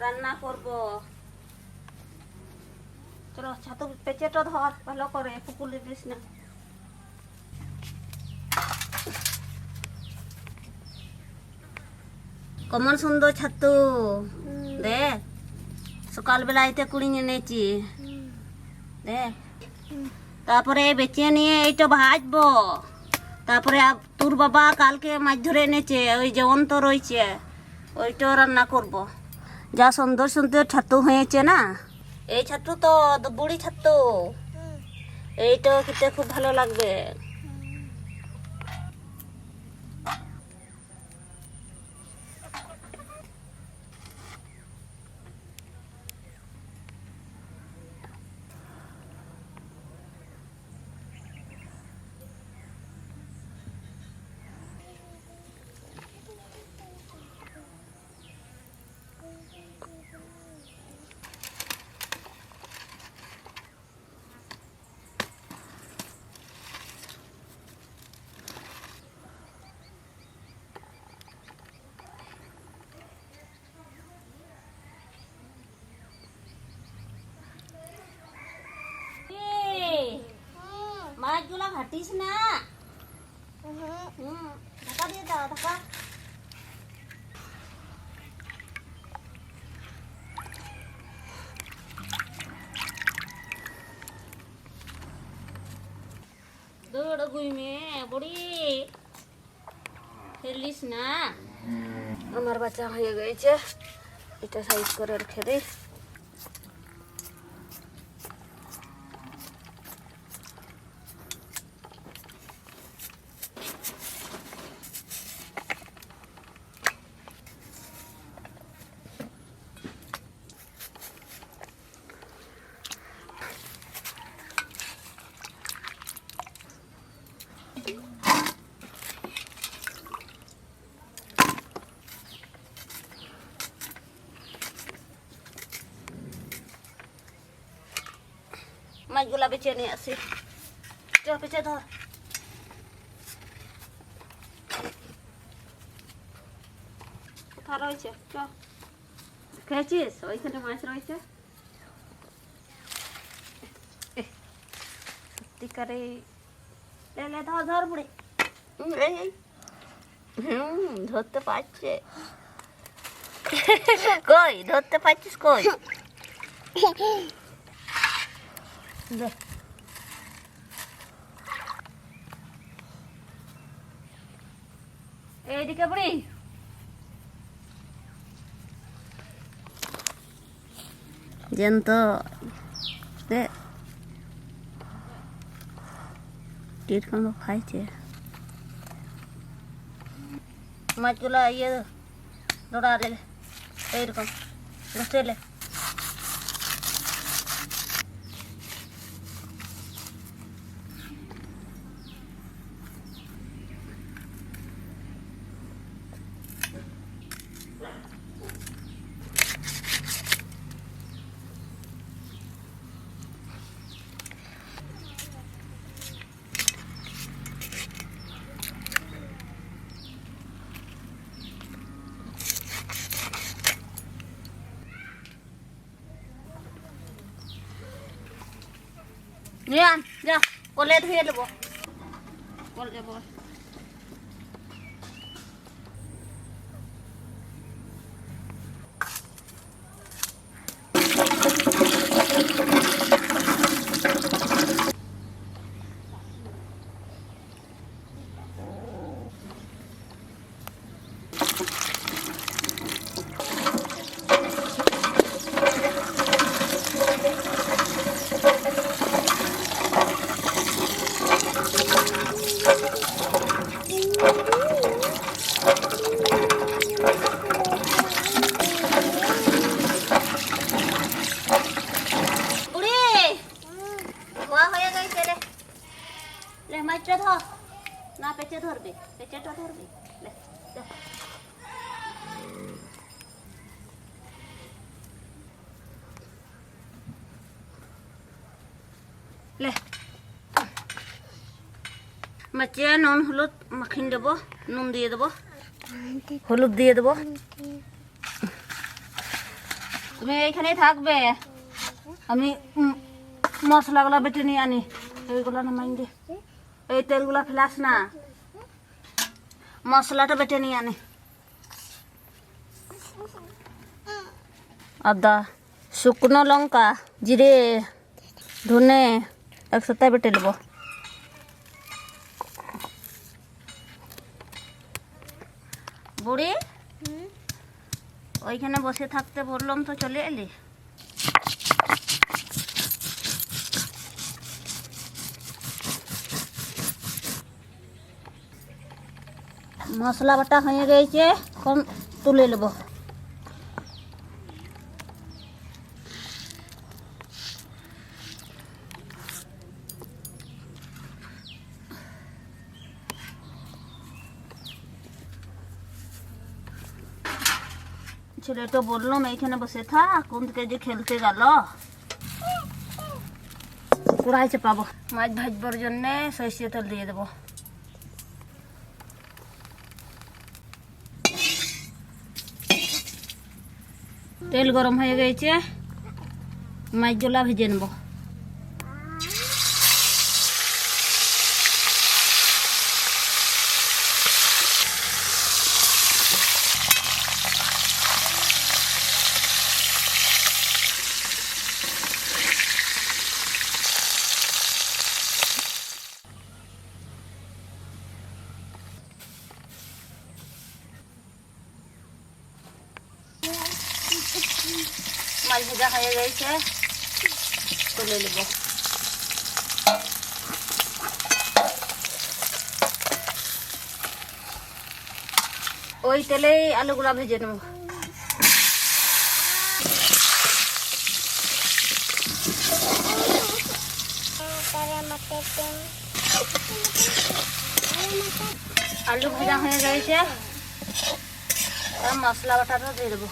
রান্না করব। চলো ছাতু পেঁচেটা ধর ভালো করে, পুকুলে দিস না। কেমন সুন্দর ছাতু দেখ, সকালবেলা এতে কুড়িয়ে এনেছি দেখ। তারপরে বেঁচে নিয়ে এইটা ভাজবো। তারপরে তোর বাবা কালকে মাছ ধরে এনেছে, ওই যে অন্ত রয়েছে ওইটাও রান্না করব। যা সুন্দর সুন্দর ছাতু হয়েছে না, এই ছাতু তো বুড়ি ছাতু, এইটাও খেতে খুব ভালো লাগবে। মাছগুলা ঘাটিস না, ঢাকা দিয়ে দাও, ঢাকা। দৌড় গুইমে বুড়ি, ফেলিস না। আমার বাচ্চা হয়ে গেছে, এটা সাইজ করে রেখে দিই। মাছগুলা বেছে নিয়ে আসি, চ পেঁচে ধর। কোথা রয়েছে, চ খেয়েছিস? ওইখানে মাছ রয়েছে সত্যিকারে। লে ধর ধর বুড়ি, ধরতে পারছে কই, ধরতে পারছিস কই? এইদিকে বুড়ি, জ্যান্ত কিরকম খাইছে মাছগুলা। ইয়ে দৌড়া লে, এইরকম বসে লে। নিয়ান যা, কোলে ধুয়ে নেবো, কোল দেবো। মাছটা ধর না, পেঁচে ধরবে, পেঁচেটা ধরবে। লে মাছে নুন হলুদ মাখিয়ে দেবো, নুন দিয়ে দেবো, হলুদ দিয়ে দেবো, তুমি এইখানেই থাকবে, আমি মশলাগুলো বেটে নিয়ে আনি। এইগুলো নামাই দে, এই তেলগুলো ফেলাস না, মশলাটা বেটে নিয়ে আনি। আদা, শুকনো লঙ্কা, জিরে, ধনে একসাথে বেটে নেব। বুড়ি ওইখানে বসে থাকতে বললাম তো চলে এলি। মশলা বাটা হয়ে গেছে, এখন তুলে নেব। ছেলেটা বললাম এইখানে বসে থাক, কোন থেকে যে খেলতে গেল। কড়াই চাপাবো, মাছ ভাজবার জন্য সরষে তেল দিয়ে দেবো। তেল গরম হয়ে গেছে, মাছগুলা ভেজে নেব। মাছ ভাজা হয়ে গেছে, তুলে নেব। ওই তেলেই আলুগুলা ভেজে নেব। আলু ভাজা হয়ে গেছে, মশলা বাটাটা দিয়ে দেবো।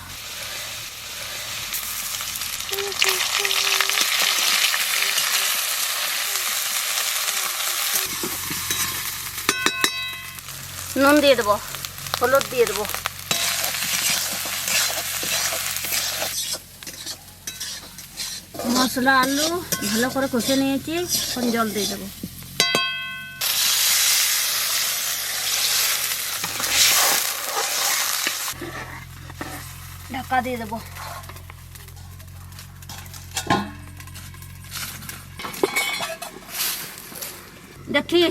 নুন দিয়ে দেবো, হলুদ দিয়ে দেবো। মশলা আলু ভালো করে কষে নিয়েছি, এখন জল দিয়ে দেবো। ঢাকা দিয়ে দেবো। দেখি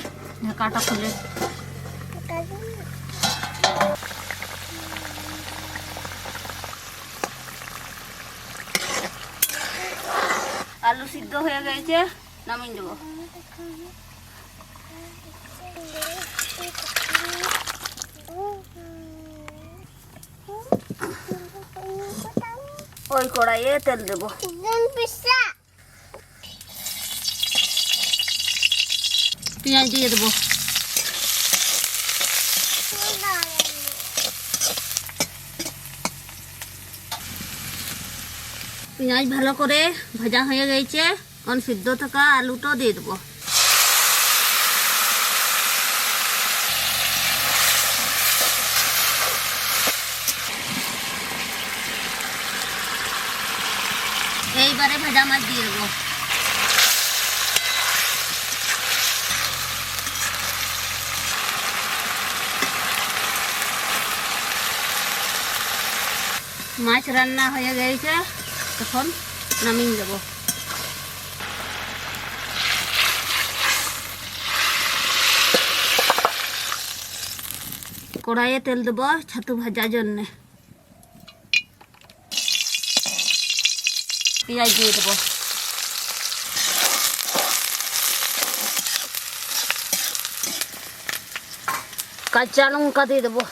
ঢাকাটা খুলে, আলু সিদ্ধ হয়ে গেছে, নামিয়ে দেবো। ওই কড়াইয়ে তেল দেবো। পেঁয়াজ দিয়ে দেবো। পেঁয়াজ ভালো করে ভাজা হয়ে গেছে, এখন সিদ্ধ থাকা আলুটা দিয়ে দেবো। এইবারে ভাজা মাছ দিয়ে দেবো। মাছ রান্না হয়ে গেছে, তখন নামিয়ে দেব। কড়াইয়ে তেল দেব ছাতু ভাজার জন্য। পেঁয়াজ দিয়ে দেবো। কাঁচা লঙ্কা দিয়ে দেবো।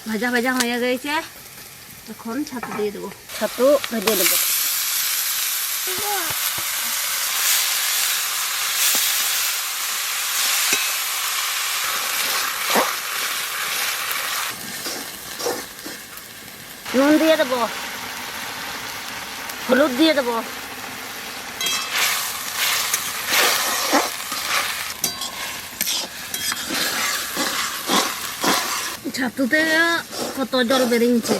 ভাজা ভাজা হয়ে গেছে, এখন ছাতু দিয়ে দেবো। ছাতু ভেজে দেবো। নুন দিয়ে দেবো, হলুদ দিয়ে দেবো। ছাতুতে কত জল বেরিয়েছে।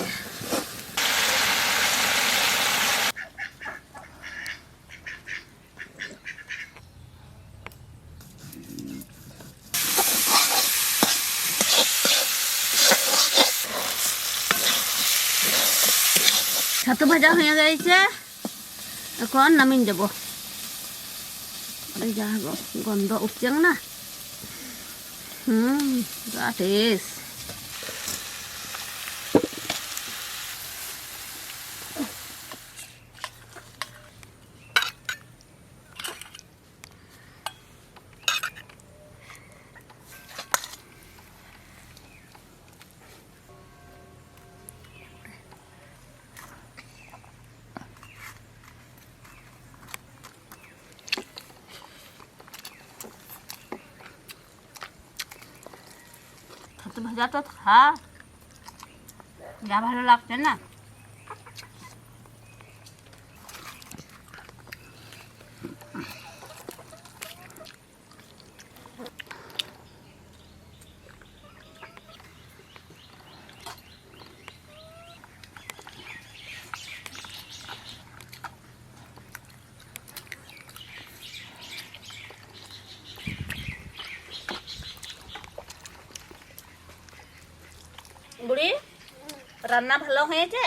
ছাতু ভাজা হয়ে গেছে, এখন নামিয়ে দেব। যা গন্ধ উঠছে না, যা টেস্ট। ছাতু ভাজা তো খা, যা ভালো লাগছে না। বুড়ি, রান্না ভালো হয়েছে?